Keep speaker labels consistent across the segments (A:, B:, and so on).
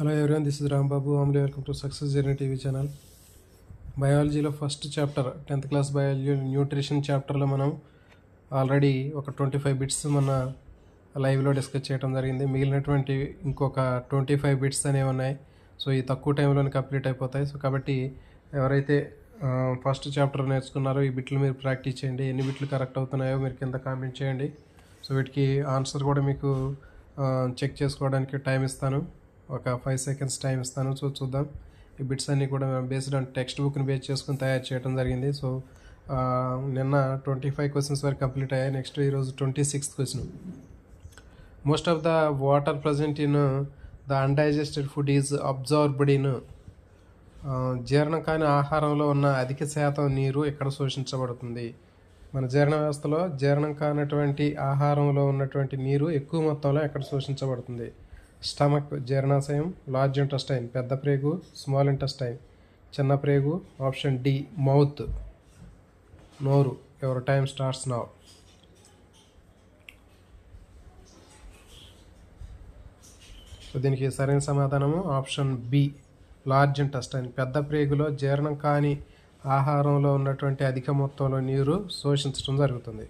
A: Hello everyone, this is Rambabu. ఆమ్లీ welcome to success journey TV channel. బయాలజీలో first chapter 10th class biology nutrition చాప్టర్లో మనం already ఒక 25 bits మన లైవ్లో డిస్కస్ చేయడం జరిగింది. మిగిలినటువంటి ఇంకొక 25 బిట్స్ అనేవి ఉన్నాయి. సో ఈ తక్కువ టైంలోనే కంప్లీట్ అయిపోతాయి. సో కాబట్టి ఎవరైతే ఫస్ట్ చాప్టర్ నేర్చుకున్నారో ఈ బిట్లు మీరు ప్రాక్టీస్ చేయండి. ఎన్ని బిట్లు కరెక్ట్ అవుతున్నాయో మీరు కింద కామెంట్ చేయండి. సో వీటికి ఆన్సర్ కూడా మీకు చెక్ చేసుకోవడానికి టైం ఇస్తాను. ఒక 5 seconds టైం ఇస్తాను. సో చూద్దాం. ఈ బిట్స్ అన్నీ కూడా బేస్డ్ ఆన్ టెక్స్ట్ బుక్ని బేస్ చేసుకుని తయారు చేయడం జరిగింది. సో నిన్న 25 క్వశ్చన్స్ వరకు కంప్లీట్ అయ్యాయి. నెక్స్ట్ ఈరోజు 26th question. Most of the water present in the undigested food is absorbed in. జీర్ణం కాని ఆహారంలో ఉన్న అధిక శాతం నీరు ఇక్కడ శోషించబడుతుంది. మన జీర్ణ వ్యవస్థలో జీర్ణం కానటువంటి ఆహారంలో ఉన్నటువంటి నీరు ఎక్కువ మొత్తంలో ఎక్కడ శోషించబడుతుంది? స్టమక్ జీర్ణాశయం, లార్జ్ ఇంటెస్టైన్ పెద్ద ప్రేగు, స్మాల్ ఇంటెస్టైన్ చిన్న ప్రేగు, ఆప్షన్ డి మౌత్ నోరు. Your time starts now. So దీనికి సరైన సమాధానము ఆప్షన్ బి లార్జ్ ఇంటెస్టైన్. పెద్ద ప్రేగులో జీర్ణం కాని ఆహారంలో ఉన్నటువంటి అధిక మొత్తంలో నీరు శోషించడం జరుగుతుంది.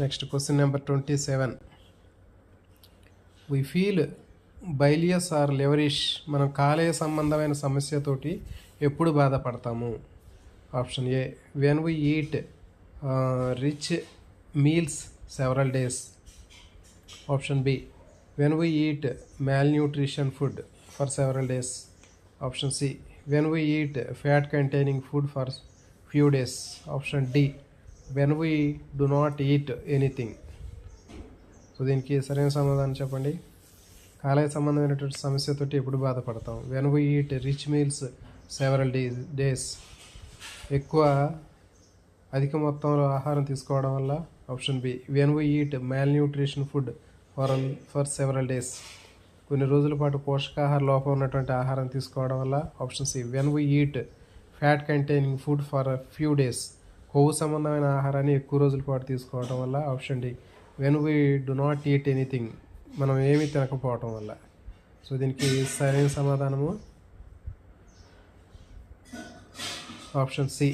A: Next question number 27. We feel bilious are liverish. మనం కాలేయ సంబంధమైన సమస్యతోటి ఎప్పుడు బాధపడతాము? Option A when we eat rich meals several days. Option B when we eat nutrition food for several days. Option C when we eat fat containing food for few days. Option D when we do not eat anything. So దీనికి సరైన సమాధానం చెప్పండి. కాలేయ సంబంధమైనటువంటి సమస్యతోటి ఎప్పుడు బాధపడతాం? When we eat rich meals several days. ఎక్కువ అధిక మొత్తంలో ఆహారం తీసుకోవడం వల్ల. Option B when we eat nutrition food for several days. కొన్ని రోజుల పాటు పోషకాహార లోపం ఉన్నటువంటి ఆహారం తీసుకోవడం వల్ల. Option C when we eat fat containing food for few days. కొవ్వు సంబంధమైన ఆహారాన్ని ఎక్కువ రోజుల పాటు తీసుకోవడం వల్ల. Option D when we do not eat anything. మనం ఏమీ తినకపోవటం వల్ల. సో దీనికి సరైన సమాధానము option C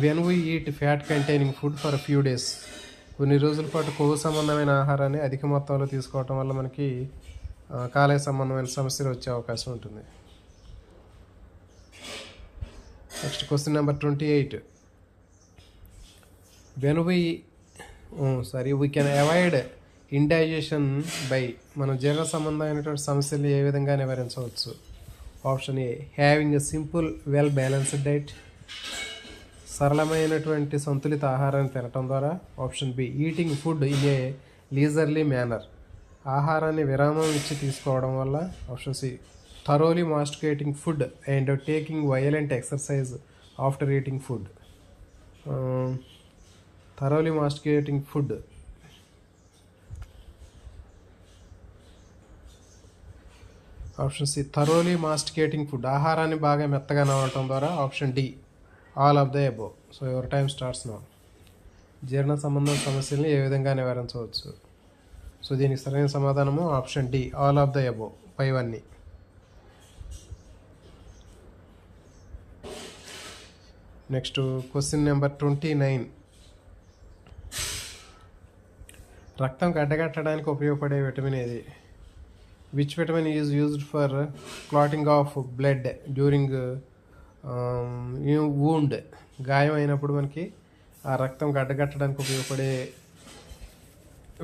A: when we eat fat containing food for few days. కొన్ని రోజుల పాటు కొవ్వు సంబంధమైన ఆహారాన్ని అధిక మొత్తంలో తీసుకోవటం వల్ల మనకి కాలేయ సంబంధమైన సమస్యలు వచ్చే అవకాశం ఉంటుంది. Next question number 28. When we can avoid indigestion by. మనం జీర్ణ సంబంధమైనటువంటి సమస్యలు ఏ విధంగా నివారించవచ్చు? Option A having a simple well balanced diet. సరళమైనటువంటి సంతులిత ఆహారాన్ని తినటం ద్వారా. Option B eating food in a leisurely manner. ఆహారాన్ని విరామం ఇచ్చి తీసుకోవడం వల్ల. Option C thoroughly masticating food and taking violent exercise after eating food. Thoroughly masticating food. Option C thoroughly masticating food. ఆహారాన్ని బాగా మెత్తగా నవలటం ద్వారా. Option D all of the above. So your time starts now. జీర్ణ సంబంధం సమస్యల్ని ఏ విధంగా నివారించవచ్చు? So దీనికి సరైన సమాధానము option D all of the above, పైవన్నీ. Next question number 29. రక్తం గడ్డగట్టడానికి ఉపయోగపడే విటమిన్ ఏది? Which vitamin is used for clotting of blood during wound. గాయం అయినప్పుడు మనకి ఆ రక్తం గడ్డగట్టడానికి ఉపయోగపడే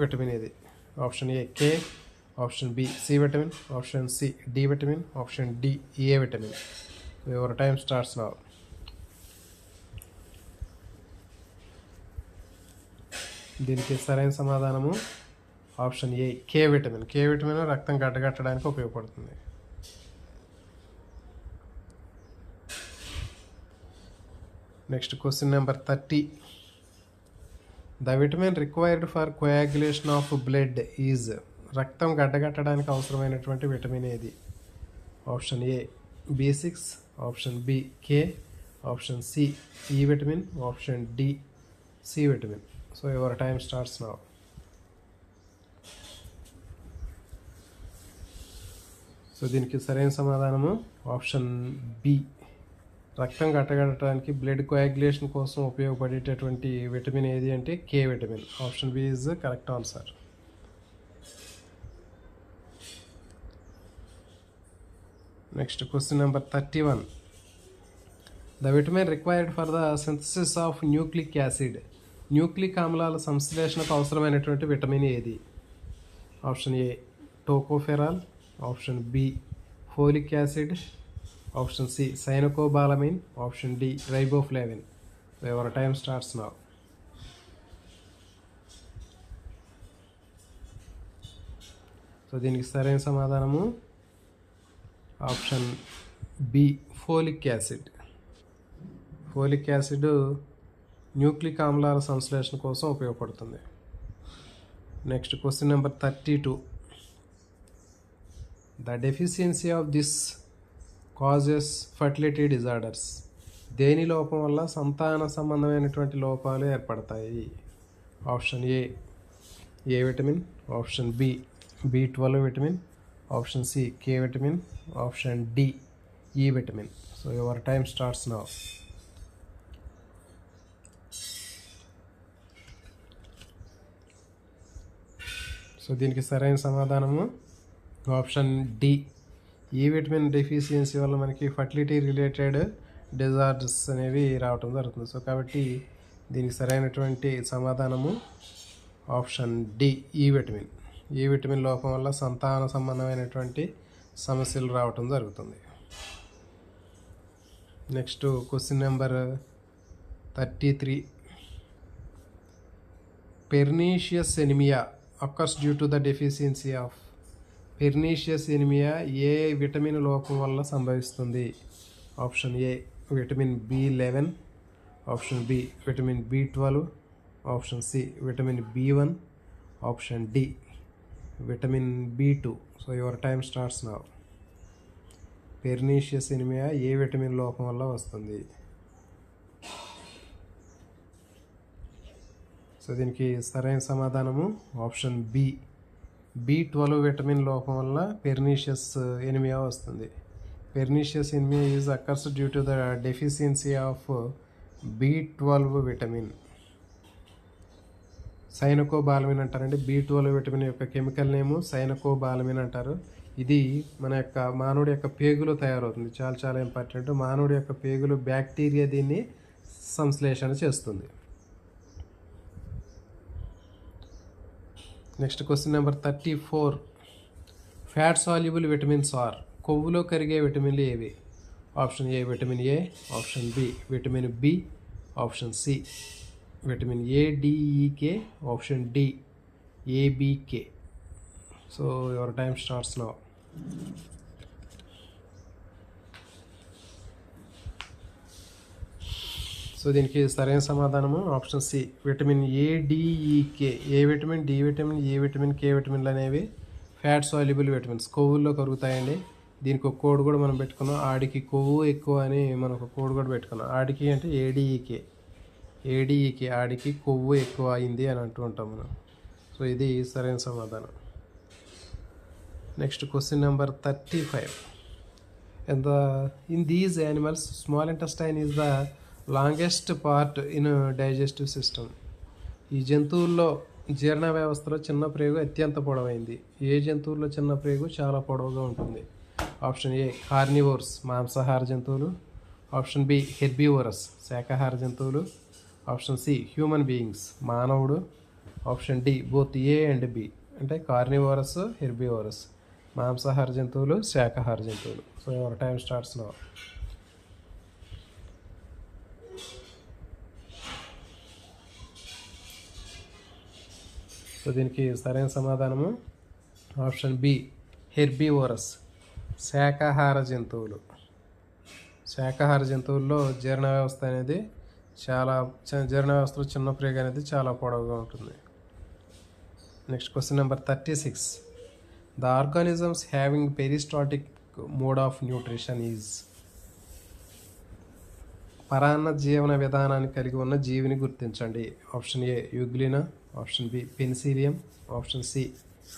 A: విటమిన్ ఏది? Option A K, option B C vitamin, option C D vitamin, option D A vitamin. Your time starts now. దీనికి సరైన సమాధానము option A K vitamin. K vitamin రక్తం గడ్డగట్టడానికి ఉపయోగపడుతుంది. Next question number 30. The vitamin required for coagulation of blood is. రక్తం గడ్డగట్టడానికి అవసరమైనటువంటి vitamin ఏది? Option A B6, option B K, option C E vitamin, option D C vitamin. So your time starts now. So దీనికి సరైన సమాధానము option B. రక్తం గట్టగట్టడానికి blood coagulation కోసం ఉపయోగపడేటటువంటి vitamin ఏది అంటే K vitamin. Option B is the correct answer. Next question number 31. The vitamin required for the synthesis of nucleic acid. Nucleic ఆమ్లాల సంశ్లేషణకు అవసరమైనటువంటి విటమిన్ ఏది? Option A tocopherol, option B folic acid, option C cyanocobalamin, option D riboflavin. Your time starts now. So దీనికి సరైన సమాధానము option B folic acid. Folic acid nucleic ఆమ్లాల సంశ్లేషణ కోసం ఉపయోగపడుతుంది. Next question number 32. The deficiency of this causes fertility disorders. దేని లోపం వల్ల సంతాన సంబంధమైనటువంటి లోపాలు ఏర్పడతాయి? Option A vitamin, option B B12 vitamin, option C K vitamin, option D E vitamin. So your time starts now. So దీనికి సరైన సమాధానము option D. E vitamin deficiency వల్ల మనకి ఫర్టిలిటీ రిలేటెడ్ డిజార్డర్స్ అనేవి రావటం జరుగుతుంది. సో కాబట్టి దీనికి సరైనటువంటి సమాధానము ఆప్షన్ డి ఈ విటమిన్. ఈ విటమిన్ లోపం వల్ల సంతాన సంబంధమైనటువంటి సమస్యలు రావటం జరుగుతుంది. Next question number 33. Pernicious anaemia occurs due to the deficiency of. Pernicious anaemia ఏ విటమిన్ లోపం వల్ల సంభవిస్తుంది? Option A vitamin B11, option B vitamin B12, option C vitamin B1, option D vitamin B2. So your time starts now. Pernicious anaemia ఏ vitamin లోపం వల్ల వస్తుంది? So దీనికి సరైన సమాధానము ఆప్షన్ బి B12 విటమిన్ లోపం వల్ల పెర్నీషియస్ ఎనిమియా వస్తుంది. Pernicious anaemia is occurs due to the deficiency of B12 vitamin. Cyanocobalamin అంటారండి. B12 విటమిన్ యొక్క కెమికల్ నేము సైనకోబాలమిన్ అంటారు. ఇది మన యొక్క మానవుడి యొక్క పేగులో తయారవుతుంది. చాలా చాలా ఇంపార్టెంట్. మానవుడి యొక్క పేగులు బ్యాక్టీరియా దీన్ని సంశ్లేషణ చేస్తుంది. Next question number 34. Fat soluble vitamins are. కొవ్వులో కరిగే విటమిన్లు ఏవి? Option A vitamin A, option B vitamin B, option C vitamin ADEK, option D ABK. So your time starts now. So దీనికి సరైన సమాధానము option C vitamin ADEK. A vitamin, D vitamin, A vitamin, K విటమిన్లు అనేవి fat soluble vitamins, కొవ్వుల్లో కరుగుతాయండి. దీనికి ఒక code కూడా మనం పెట్టుకున్నాం. ఆడికి కొవ్వు ఎక్కువ అని మనం ఒక కోడ్ కూడా పెట్టుకున్నాం. ఆడికి అంటే ADEK ఆడికి కొవ్వు ఎక్కువ అయింది అని అంటూ ఉంటాం మనం. సో ఇది సరైన సమాధానం. Next question number 35. In these animals small intestine is the longest part in digestive system. ఈ జంతువుల్లో జీర్ణ వ్యవస్థలో చిన్న ప్రేగు అత్యంత పొడవైంది. ఏ జంతువుల్లో చిన్న ప్రేగు చాలా పొడవుగా ఉంటుంది? ఆప్షన్ ఏ కార్నివోర్స్ మాంసాహార జంతువులు, ఆప్షన్ బి హెర్బివోరస్ శాకాహార జంతువులు, ఆప్షన్ సి హ్యూమన్ బీయింగ్స్ మానవుడు, option D both A and B అంటే కార్నివోరస్, హెర్బివోరస్ మాంసాహార జంతువులు, శాకాహార జంతువులు. So your time starts now. So దీనికి సరైన సమాధానము ఆప్షన్ బి హెర్బివోరస్ శాకాహార జంతువులు. శాకాహార జంతువుల్లో జీర్ణ వ్యవస్థ అనేది జీర్ణ వ్యవస్థలో చిన్న ప్రేగు అనేది చాలా పొడవుగా ఉంటుంది. Next question number 36. The organisms having parasitic mode of nutrition is. పరాన్న జీవన విధానాన్ని కలిగి ఉన్న జీవిని గుర్తించండి. Option A euglena, option B penicillium, option C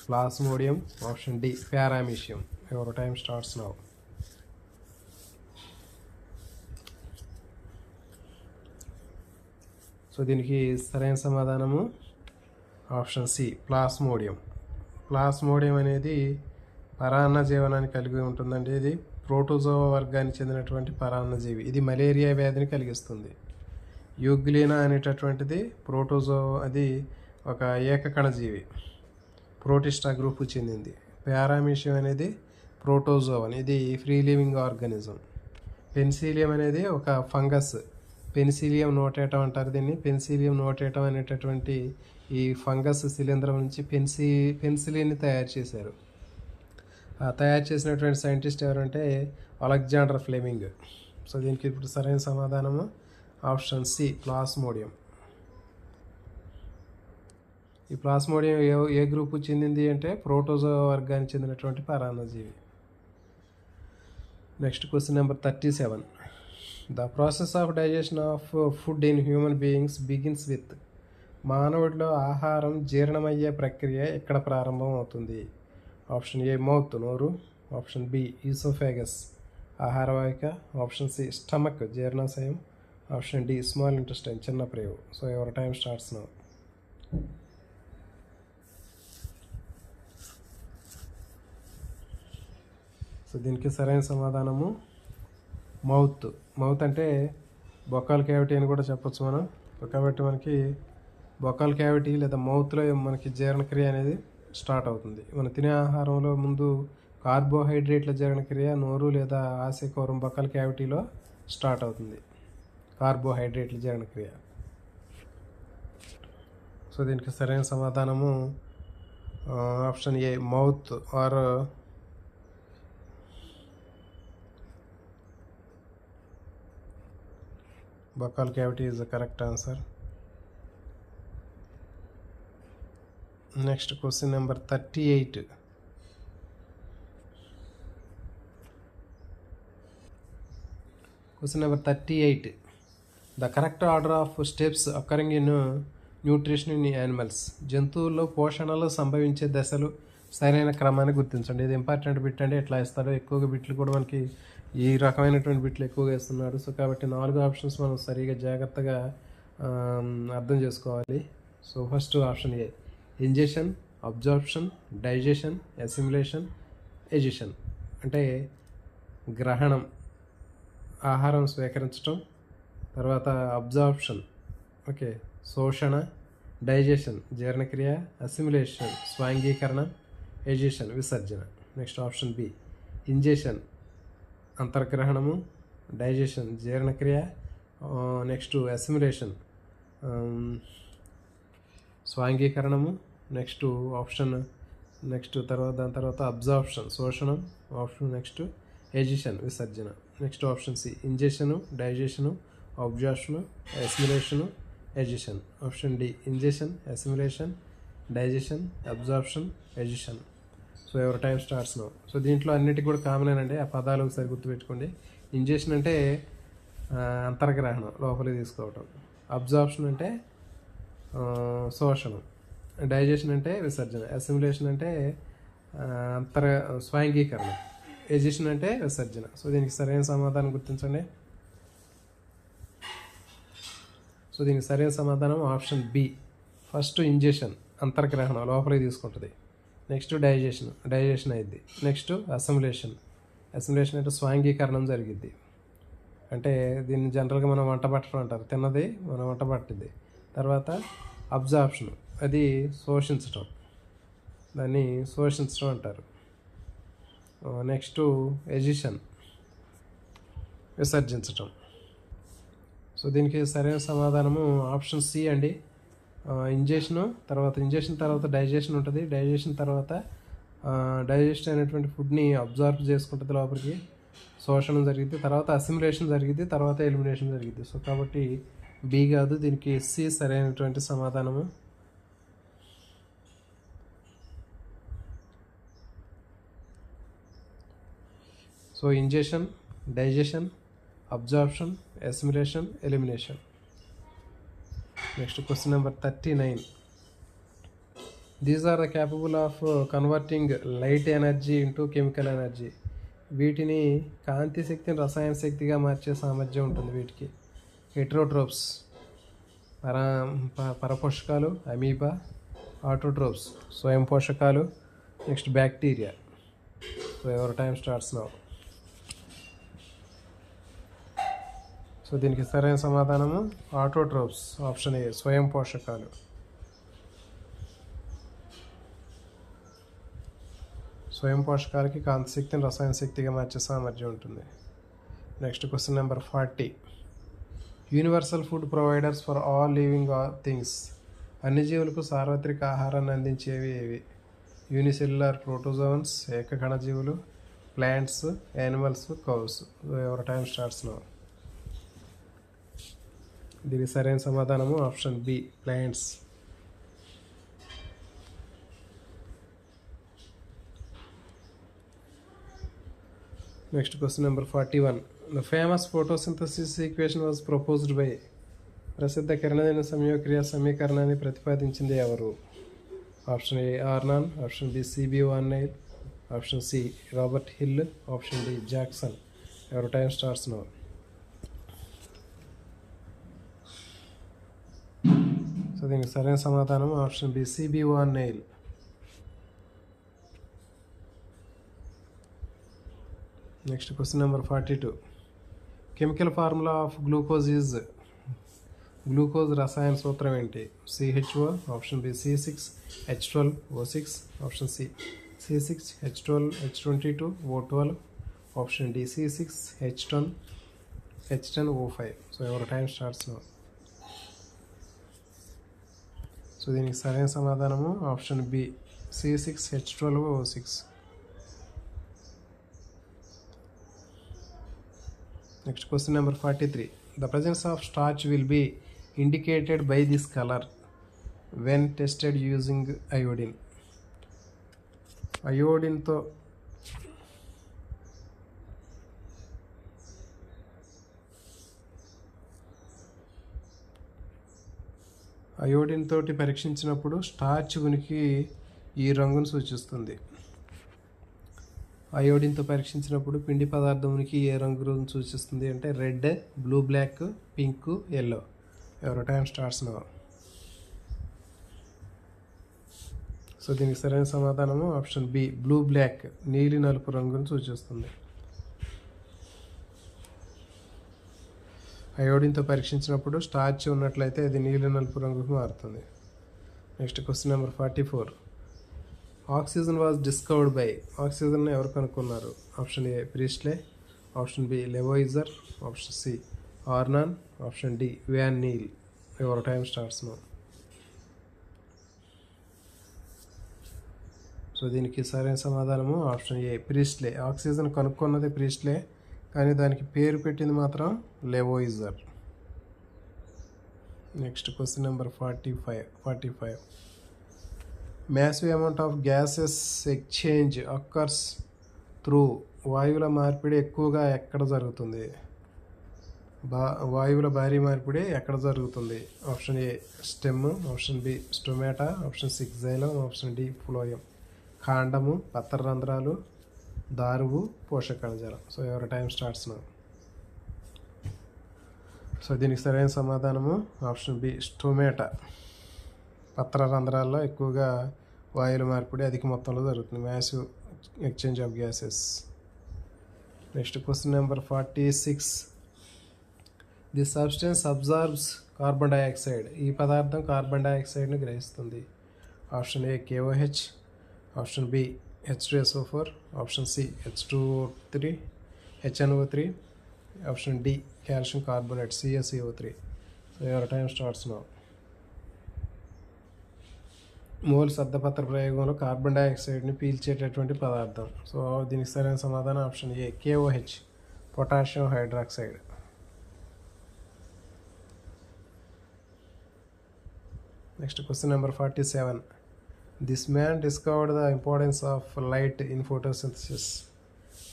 A: plasmodium, option D paramecium. Your time starts now. So దీనికి సరైన సమాధానము ఆప్షన్ సి, ప్లాస్మోడియం. ప్లాస్మోడియం అనేది పరాన్న జీవనాన్ని కలిగి ఉంటుందండి. ఇది ప్రోటోజోవా వర్గానికి చెందినటువంటి పరాన్నజీవి. ఇది మలేరియా వ్యాధిని కలిగిస్తుంది. యూగ్లీనా అనేటటువంటిది ప్రోటోజోవా, అది ఒక ఏకకణజీవి, ప్రోటిస్టా గ్రూప్కు చెందింది. పారామీషియం అనేది ప్రోటోజోవన్, ఇది ఫ్రీ లివింగ్ ఆర్గానిజం. పెన్సిలియం అనేది ఒక ఫంగస్, పెన్సిలియం నోటేటం అంటారు దీన్ని. పెన్సిలియం నోటేటం అనేటటువంటి ఈ ఫంగస్ శిలీంధ్రం నుంచి పెన్సిలిన్ని తయారు చేశారు. తయారు చేసినటువంటి సైంటిస్ట్ ఎవరంటే అలెగ్జాండర్ ఫ్లెమింగ్. సో దీనికి ఇప్పుడు సరైన సమాధానము ఆప్షన్ సి, ప్లాస్మోడియం. ఈ ప్లాస్మోడియం ఏ గ్రూపు చెందింది అంటే ప్రోటోజోవా వర్గానికి చెందినటువంటి పరాన్నజీవి. Next question number 37. The process of digestion of food in human beings begins with. మానవుడిలో ఆహారం జీర్ణమయ్యే ప్రక్రియ ఎక్కడ ప్రారంభం అవుతుంది? ఆప్షన్ ఏ, మౌత్, నోరు. ఆప్షన్ బి, ఈసోఫాగస్, ఆహారవాహిక. ఆప్షన్ సి, స్టమక్, జీర్ణాశయం. ఆప్షన్ డి, స్మాల్ ఇంటెస్టైన్, చిన్న ప్రేవు. So your time starts now. So దీనికి సరైన సమాధానము మౌత్. మౌత్ అంటే బొక్కాల్ క్యావిటీ అని కూడా చెప్పొచ్చు మనం. కాబట్టి మనకి బొక్కాల్ క్యావిటీ లేదా మౌత్లో మనకి జీర్ణక్రియ అనేది స్టార్ట్ అవుతుంది. మనం తినే ఆహారంలో ముందు కార్బోహైడ్రేట్ల జీర్ణక్రియ నోరు లేదా ఆశయకోరం బొక్కాల్ క్యావిటీలో స్టార్ట్ అవుతుంది, కార్బోహైడ్రేట్ల జీర్ణక్రియ. సో దీనికి సరైన సమాధానము option A, mouth are buccal cavity is the correct answer. Next question number 38. Question number 38. The correct order of steps occurring in nutrition in animals. జంతువుల్లో పోషణలో సంభవించే దశలు సరైన క్రమాన్ని గుర్తించండి. ఇది ఇంపార్టెంట్ బిట్ అండి. ఎట్లా ఇస్తారో ఎక్కువగా బిట్లు కూడా మనకి ఈ రకమైనటువంటి బిట్లు ఎక్కువగా ఇస్తున్నాడు. సో కాబట్టి 4 ఆప్షన్స్ మనం సరిగా జాగ్రత్తగా అర్థం చేసుకోవాలి. So first option A, ingestion, absorption, digestion, assimilation, egestion. అంటే గ్రహణం, ఆహారం స్వీకరించడం. తర్వాత అబ్జార్ప్షన్, ఓకే, శోషణ. డైజెషన్, జీర్ణక్రియ. అసిమిలేషన్, స్వాంగీకరణ. ఎజిషన్, విసర్జన. నెక్స్ట్ ఆప్షన్ బి, ఇంజెషన్ అంతర్గ్రహణము, డైజెషన్ జీర్ణక్రియ, నెక్స్ట్ అసిమిలేషన్ స్వాంగీకరణము, నెక్స్ట్ ఆప్షన్ దాని తర్వాత అబ్జార్ప్షన్ శోషణం, ఆప్షన్ నెక్స్ట్ ఎజిషన్ విసర్జన. Next option C, ingestion, digestion, absorption, assimilation, egestion. Option D, ingestion, assimilation, digestion, absorption, egestion. So ఎవరి టైం స్టార్ట్స్ నౌ. సో దీంట్లో అన్నిటికీ కూడా కామనేనండి. ఆ పదాలు ఒకసారి గుర్తుపెట్టుకోండి. ఇంజెషన్ అంటే అంతర్గ్రహణం, లోపలికి తీసుకోవటం. అబ్జార్ప్షన్ అంటే శోషణం. డైజెషన్ అంటే విసర్జన. అసిమిలేషన్ అంటే స్వాంగీకరణ. ఎజిషన్ అంటే విసర్జన. సో దీనికి సరైన సమాధానం గుర్తించండి. సో దీనికి సరైన సమాధానం ఆప్షన్ బి, ఫస్ట్ ఇంజెషన్ అంతర్గ్రహణం, లోపలికి తీసుకుంటుంది. నెక్స్ట్ డైజెషన్ అయింది. నెక్స్ట్ అసిమిలేషన్ అంటే స్వాంగీకరణం జరిగిద్ది. అంటే దీన్ని జనరల్గా మనం వంట పట్టడం అంటారు. తిన్నది మనం వంట పట్టింది. తర్వాత అబ్జార్ప్షన్, అది శోషించటం, దాన్ని శోషించడం అంటారు. నెక్స్ట్ ఎజిషన్, విసర్జించటం. సో దీనికి సరైన సమాధానము ఆప్షన్ సి అండి. ఇంజెషన్ తర్వాత డైజెషన్ ఉంటుంది. డైజెషన్ అనేటువంటి ఫుడ్ని అబ్జార్బ్ చేసుకుంటుంది లోపలికి, శోషణం జరిగింది. తర్వాత అసిమిలేషన్ జరిగింది. తర్వాత ఎలిమినేషన్ జరిగింది. సో కాబట్టి బి కాదు, దీనికి సి సరైనటువంటి సమాధానము. So ingestion, digestion, absorption, assimilation, elimination. Next question number 39. These are the capable of converting light energy into chemical energy. వీటిని కాంతి శక్తిని రసాయన శక్తిగా మార్చే సామర్థ్యం ఉంటుంది వీటికి. Heterotrophs పరపోషకాలు, amoeba. ఆటోట్రోప్స్ స్వయం పోషకాలు. Next bacteria. సో ఎవరి టైం స్టార్ట్స్ నౌ. సో దీనికి సరైన సమాధానము ఆటోట్రోప్స్, ఆప్షన్ ఏ, స్వయం పోషకాలు. స్వయం పోషకాలకి కాంతి శక్తిని రసాయన శక్తిగా మార్చే సామర్థ్యం ఉంటుంది. Next question number 40. Universal food providers for all living things. అన్ని జీవులకు సార్వత్రిక ఆహారాన్ని అందించేవి ఏవి? యూనిసెల్యులర్ ప్రోటోజోన్స్, ఏకకణజీవులు, plants, animals, cows. Your time starts now. దీనికి సరైన సమాధానము option B, plants. Next question number 41. The famous photosynthesis equation was proposed by. ప్రసిద్ధ కిరణజన్య సంయోగక్రియ సమీకరణాన్ని ప్రతిపాదించింది ఎవరు? Option A, Arnon. Option B, C B van Niel. Option C, Robert Hill. Option D, Jackson. Your time starts now. So దీనికి సరైన సమాధానం option B, C B van Niel. Next question number 42. Chemical formula of glucose is. Glucose రసాయన సూత్రం ఏంటి? C H O. Option B, C6H12O6. Option C, C6H12H22O12. Option D, C6H10O5. So ఎవరి time starts now. So దీనికి సరైన సమాధానము option B, C6H12O6. Next question number 43. The presence of starch will be indicated by this colour when tested using iodine. Iodine తోటి పరీక్షించినప్పుడు starch ఉనికి ఈ రంగును సూచిస్తుంది. అయోడిన్తో పరీక్షించినప్పుడు పిండి పదార్థం ఉనికి ఏ రంగును సూచిస్తుంది అంటే red, blue, black, pink, yellow. ఎవరి టైం స్టార్ట్స్ నౌ. సో దీనికి సరైన సమాధానము ఆప్షన్ బి, బ్లూ బ్లాక్, నీలి నలుపు రంగును సూచిస్తుంది. అయోడిన్తో పరీక్షించినప్పుడు స్టార్చ్ ఉన్నట్లయితే అది నీలి నలుపు రంగుకు మారుతుంది. Next question number 44. Oxygen was discovered by. Oxygen ఎవరు కనుక్కున్నారు? Option A, Priestley. Option B, Lavoisier. Option C, Arnon. Option D, van. Your time starts now. So దీనికి సరైన సమాధానము ఆప్షన్ ఏ, ప్రీస్ట్లే. ఆక్సిజన్ కనుక్కున్నది ప్రీస్ట్లే, కానీ దానికి పేరు పెట్టింది మాత్రం Lavoisier. Next question number 45. Massive amount of gases exchange occurs through. వాయువుల మార్పిడి ఎక్కువగా ఎక్కడ జరుగుతుంది? వాయువుల భారీ మార్పిడి ఎక్కడ జరుగుతుంది? Option A, stem. Option B, stomata. Option C, xylem. Option D, phloem. కాండము, పత్రరంధ్రాలు, దారువు, పోషక కణజాలం. సో ఎవరి టైం స్టార్ట్స్ నౌ. సో దీనికి సరైన సమాధానము ఆప్షన్ బి, స్టొమాటా. పత్రరంధ్రాల్లో ఎక్కువగా వాయువుల మార్పిడి అధిక మొత్తంలో జరుగుతుంది. Massive exchange of gases. Next question number 46. The substance absorbs carbon dioxide. ఈ పదార్థం కార్బన్ డైఆక్సైడ్ని గ్రహిస్తుంది. Option A, KOH. Option B, H2SO4. Option C, HNO3. Option D, calcium carbonate, CaCO3. So ఎవరి టైం స్టార్ట్స్ నౌ. మోల్స్ అర్ధపత్ర ప్రయోగంలో carbon డైఆక్సైడ్ని పీల్చేటటువంటి పదార్థం. సో దీనికి సరైన సమాధానం option A, KOH, potassium hydroxide. Next question number 47. This man discovered the importance of light in photosynthesis.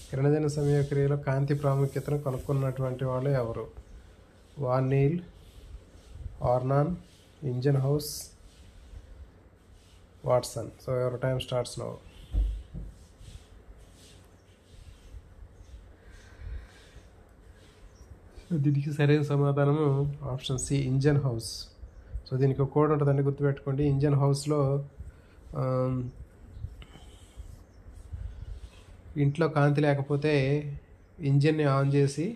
A: కిరణజన్య సమయక్రియలో కాంతి ప్రాముఖ్యతను కనుక్కున్నటువంటి వాళ్ళు ఎవరు? Van Niel, Arnon, Ingenhousz, Watson. So your time starts now. దీనికి సరైన సమాధానము ఆప్షన్ సి, ఇంజన్ హౌస్. సో దీనికి ఒక కోడ్ ఉంటుందండి, గుర్తుపెట్టుకోండి. ఇంజన్ హౌస్లో ఇంట్లో కాంతి లేకపోతే ఇంజిన్ని ఆన్ చేసి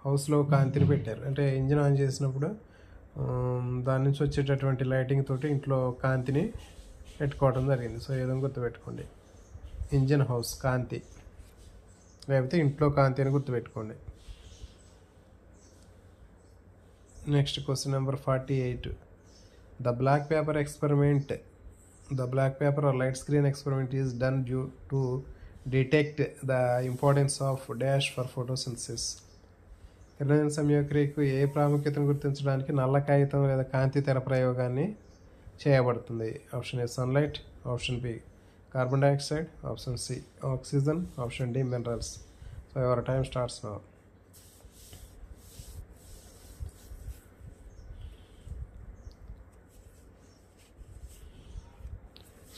A: హౌస్లో కాంతిని పెట్టారు. అంటే ఇంజిన్ ఆన్ చేసినప్పుడు దాని నుంచి వచ్చేటటువంటి లైటింగ్ తోటి ఇంట్లో కాంతిని పెట్టుకోవడం జరిగింది. సో ఈ విధంగా గుర్తుపెట్టుకోండి, ఇంజిన్ హౌస్ కాంతి, లేకపోతే ఇంట్లో కాంతి అని గుర్తుపెట్టుకోండి. Next question number 48. The black paper or light screen experiment is done due to detect the importance of dash for photosynthesis. కిరణజన సంయోక్రియకు ఏ ప్రాముఖ్యతను గుర్తించడానికి నల్ల కాగితం లేదా కాంతి తెర ప్రయోగాన్ని చేయబడుతుంది? Option A sunlight, option B carbon dioxide, option C oxygen, option D minerals. So your time starts now.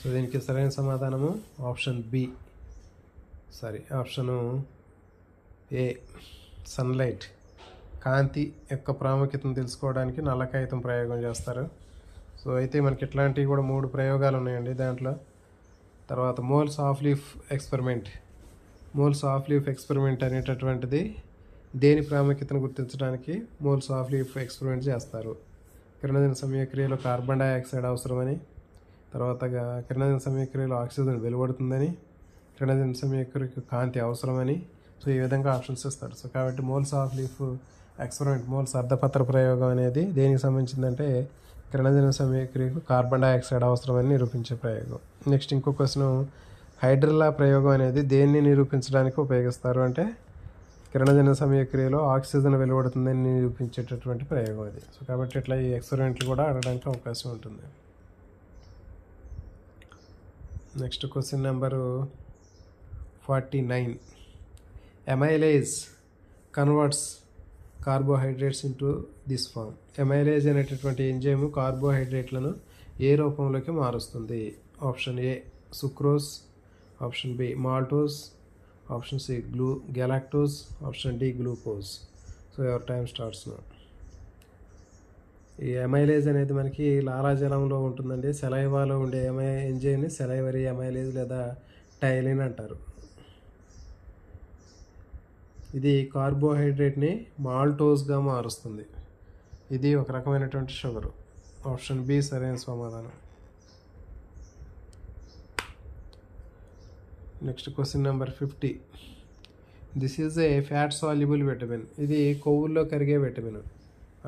A: So దీనికి సరైన సమాధానము ఆప్షన్ ఏ సన్లైట్. కాంతి యొక్క ప్రాముఖ్యతను తెలుసుకోవడానికి నల్ల కాగితం ప్రయోగం చేస్తారు. సో అయితే మనకి ఇట్లాంటివి కూడా 3 ప్రయోగాలు ఉన్నాయండి దాంట్లో. తర్వాత మోల్స్ ఆఫ్ లీఫ్ ఎక్స్పెరిమెంట్ అనేటటువంటిది దేని ప్రాముఖ్యతను గుర్తించడానికి మోల్స్ ఆఫ్ లీఫ్ ఎక్స్పెరిమెంట్ చేస్తారు? కిరణజన సమయక్రియలో కార్బన్ డైఆక్సైడ్ అవసరమని, తర్వాత కిరణజన సమయక్రియలో ఆక్సిజన్ వెలువడుతుందని, కిరణజన సమయక్రియకు కాంతి అవసరమని. సో ఈ విధంగా ఆప్షన్స్ ఇస్తారు. సో కాబట్టి Moll's of leaf experiment, Moll's అర్ధపత్ర ప్రయోగం అనేది దేనికి సంబంధించిందంటే కిరణజన సమయక్రియకు కార్బన్ డైఆక్సైడ్ అవసరమని నిరూపించే ప్రయోగం. నెక్స్ట్ ఇంకో క్వశ్చన్, హైడ్రిల్లా ప్రయోగం అనేది దేన్ని నిరూపించడానికి ఉపయోగిస్తారు అంటే కిరణజన సమయక్రియలో ఆక్సిజన్ వెలువడుతుందని నిరూపించేటటువంటి ప్రయోగం అది. సో కాబట్టి ఇట్లా ఈ ఎక్స్పెరిమెంట్లు కూడా అడగడానికి అవకాశం ఉంటుంది. Next question number 49. Amylase converts carbohydrates into this form. Amylase అనేటటువంటి ఎంజైమ్ కార్బోహైడ్రేట్లను ఏ రూపంలోకి మారుస్తుంది? Option A sucrose, option B maltose, option C galactose, option D glucose. So your time starts now. ఈ ఎమైలేజ్ అనేది మనకి లాలాజలంలో ఉంటుందండి. సెలైవాలో ఉండే ఎంజైమ్ని సెలైవరీ ఎమైలేజ్ లేదా టైలిన్ అంటారు. ఇది కార్బోహైడ్రేట్ని మాల్టోజ్గా మారుస్తుంది. ఇది ఒక రకమైనటువంటి షుగరు. ఆప్షన్ బి సరైన సమాధానం. Next question number 50. This is a fat soluble vitamin. ఇది కొవ్వుల్లో కరిగే vitamin.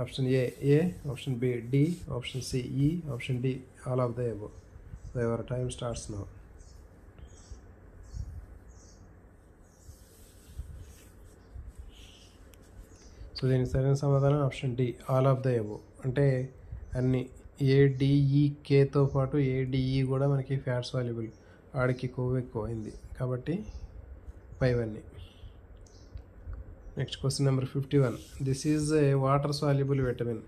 A: Option A, option B D, option C E, option D all of the above. So your time starts now. So దీనికి సరైన సమాధానం option D all of the above. అంటే అన్ని ఏడిఈకేతో పాటు ADE కూడా మనకి ఫ్యాట్ సాల్యుబుల్, ఆడికి కొవ్వు ఎక్కువ అయింది కాబట్టి పైవన్నీ. Next question number 51. This is a water soluble vitamin.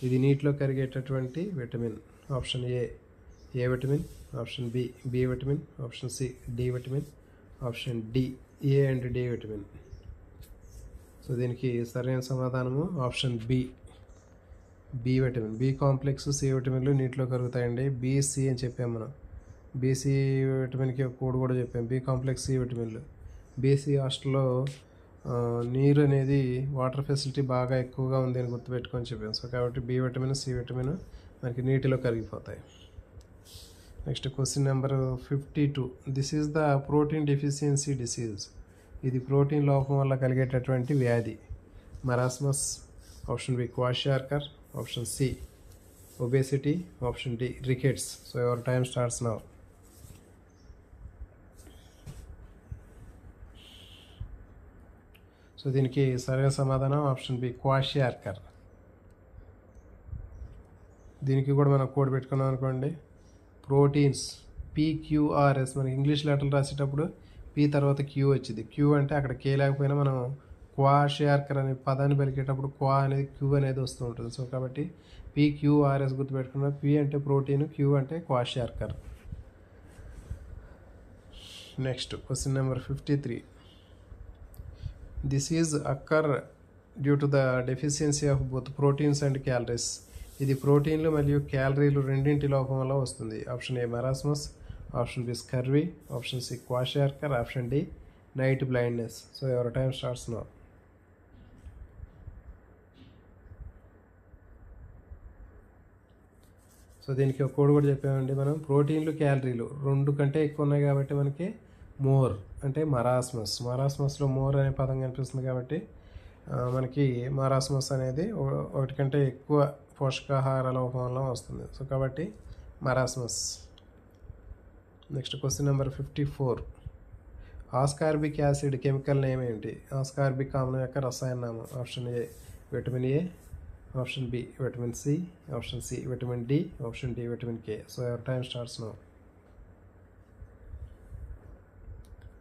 A: ఇది నీటిలో కరిగేటటువంటి vitamin. Option A vitamin, option B vitamin, option C D vitamin, option D A and D vitamin. So దీనికి సరైన సమాధానము option B vitamin. B complex, C విటమిన్లు నీటిలో కరుగుతాయండి. BC అని చెప్పాము మనం. బీసీ విటమిన్కి కోడ్ కూడా చెప్పాము. బి కాంప్లెక్స్, సి విటమిన్లు. బీసీ హాస్టల్లో నీరు అనేది వాటర్ ఫెసిలిటీ బాగా ఎక్కువగా ఉంది అని గుర్తుపెట్టుకొని చెప్పాము. సో కాబట్టి బి విటమిన్, సి విటమిన్ మనకి నీటిలో కరిగిపోతాయి. Next question number 52. This is the protein deficiency disease. ఇది ప్రోటీన్ లోపం వల్ల కలిగేటటువంటి వ్యాధి. Marasmus, option B kwashiorkor, option C obesity, option D rickets. So your time starts now. So దీనికి సరైన సమాధానం ఆప్షన్ బి క్వాషియార్కర్. దీనికి కూడా మనం కోడ్ పెట్టుకున్నాం అనుకోండి. Proteins PQRS. మనకి ఇంగ్లీష్ లెటర్లు రాసేటప్పుడు పి తర్వాత క్యూ వచ్చింది. క్యూ అంటే అక్కడ కే లేకపోయినా మనం క్వాషియార్కర్ అనే పదాన్ని పలికేటప్పుడు క్వా అనేది క్యూ అనేది వస్తూ ఉంటుంది. సో కాబట్టి PQRS గుర్తుపెట్టుకున్నాం. పి అంటే ప్రోటీన్, క్యూ అంటే kwashiorkor. Next question number 53. This is occur due to the deficiency of both proteins and calories. ఇది ప్రోటీన్లు మరియు క్యాలరీలు రెండింటి లోపం వల్ల వస్తుంది. Option A marasmus, option B scurvy, option C kwashiorkor, option D night blindness. So your time starts now. So దీనికి ఒక కోడ్ కూడా చెప్పామండి మనం. ప్రోటీన్లు క్యాలరీలు రెండు కంటే ఎక్కువ ఉన్నాయి కాబట్టి మనకి మోర్ అంటే మరాస్మస్. మరాస్మస్లో మోర్ అనే పదం కనిపిస్తుంది కాబట్టి మనకి మరాస్మస్ అనేది ఒకటి కంటే ఎక్కువ పోషకాహార లోపం వల్ల వస్తుంది. సో కాబట్టి marasmus. Next question number 54. Ascorbic acid chemical name ఏమిటి? ఆస్కార్బిక్ ఆమ్లం యొక్క రసాయన నామం. Option A vitamin A, option B vitamin C, option C vitamin D, option D vitamin K. So your time starts now.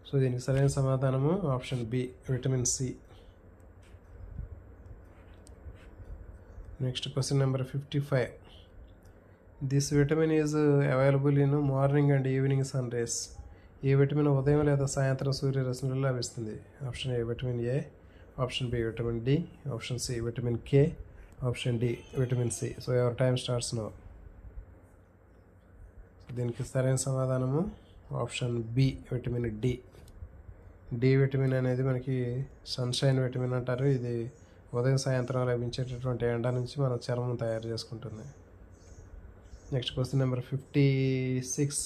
A: So దీనికి సరైన సమాధానము option B vitamin C. Next question number 55. This vitamin is available in morning and evening sun rays. ఈ vitamin ఉదయం లేదా సాయంత్రం సూర్యరశ్మిలో లభిస్తుంది. Option A vitamin A, option B vitamin D, option C vitamin K, option D vitamin C. So your time starts now. దీనికి సరైన సమాధానము option B vitamin D. D vitamin అనేది మనకి సన్షైన్ విటమిన్ అంటారు. ఇది ఉదయం సాయంత్రం లభించేటటువంటి ఎండ నుంచి మన చర్మం తయారు చేసుకుంటుంది. Next question number 56.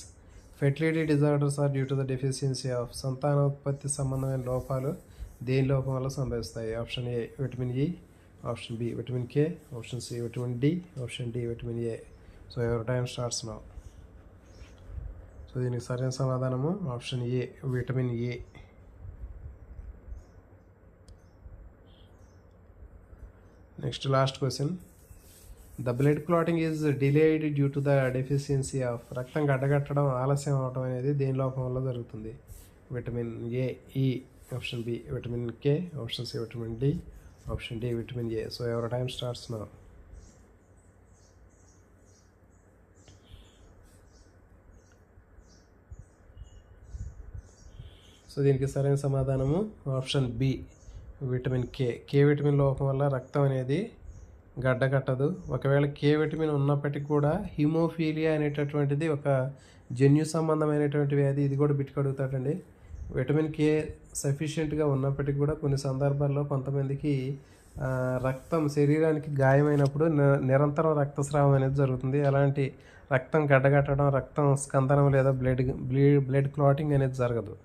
A: Fertility disorders are due to the deficiency of. సంతానోత్పత్తి సంబంధమైన లోపాలు దేని లోపం వల్ల సంభవిస్తాయి? Option A vitamin E, option B vitamin K, option C vitamin D, option D vitamin A. So your time starts now. So దీనికి సరైన సమాధానము option A vitamin A. Next last question. The blood clotting is delayed due to the deficiency of. రక్తం గడ్డగట్టడం ఆలస్యం అవడం అనేది దేని లోపం వల్ల జరుగుతుంది? Vitamin A, E, option B vitamin K, option C vitamin D, option D vitamin A. So your time starts now. So దీనికి సరైన సమాధానము option B vitamin K. K vitamin లోపం వల్ల రక్తం అనేది గడ్డకట్టదు. ఒకవేళ కే విటమిన్ ఉన్నప్పటికీ కూడా హిమోఫీలియా అనేటటువంటిది ఒక జన్యు సంబంధమైనటువంటి వ్యాధి. ఇది కూడా బిట్కి అడుగుతాడండి. విటమిన్ కే సఫిషియెంట్గా ఉన్నప్పటికీ కూడా కొన్ని సందర్భాల్లో కొంతమందికి రక్తం శరీరానికి గాయమైనప్పుడు నిరంతరం రక్తస్రావం అనేది జరుగుతుంది. అలాంటి రక్తం గడ్డగట్టడం, రక్తం స్కందనం లేదా బ్లడ్ క్లాటింగ్ అనేది జరగదు.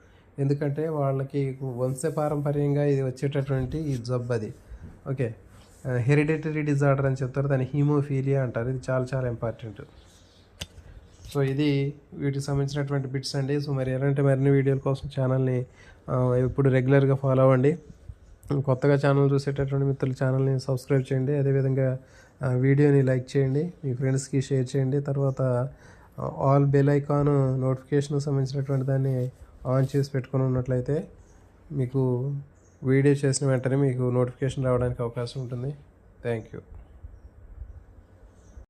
A: ఎందుకంటే వాళ్ళకి వంశపారంపర్యంగా ఇది వచ్చేటటువంటి ఈ జబ్బు అది. ఓకే, హెరిడిటరీ డిజార్డర్ అని చెప్తారు, దాన్ని హీమోఫీలియా అంటారు. ఇది చాలా చాలా ఇంపార్టెంట్. సో ఇది వీటికి సంబంధించినటువంటి బిట్స్ అండి. సో మరి ఎలాంటి మరిన్ని వీడియోల కోసం ఛానల్ని ఇప్పుడు రెగ్యులర్గా ఫాలో అవ్వండి. కొత్తగా ఛానల్ చూసేటటువంటి మిత్రులు ఛానల్ని సబ్స్క్రైబ్ చేయండి. అదేవిధంగా వీడియోని లైక్ చేయండి, మీ ఫ్రెండ్స్కి షేర్ చేయండి. తర్వాత ఆల్ బెల్ ఐకాన్ నోటిఫికేషన్ సంబంధించినటువంటి దాన్ని ఆన్ చేసి పెట్టుకుని ఉన్నట్లయితే మీకు వీడియో చేసిన వెంటనే మీకు నోటిఫికేషన్ రావడానికి అవకాశం ఉంటుంది. Thank you.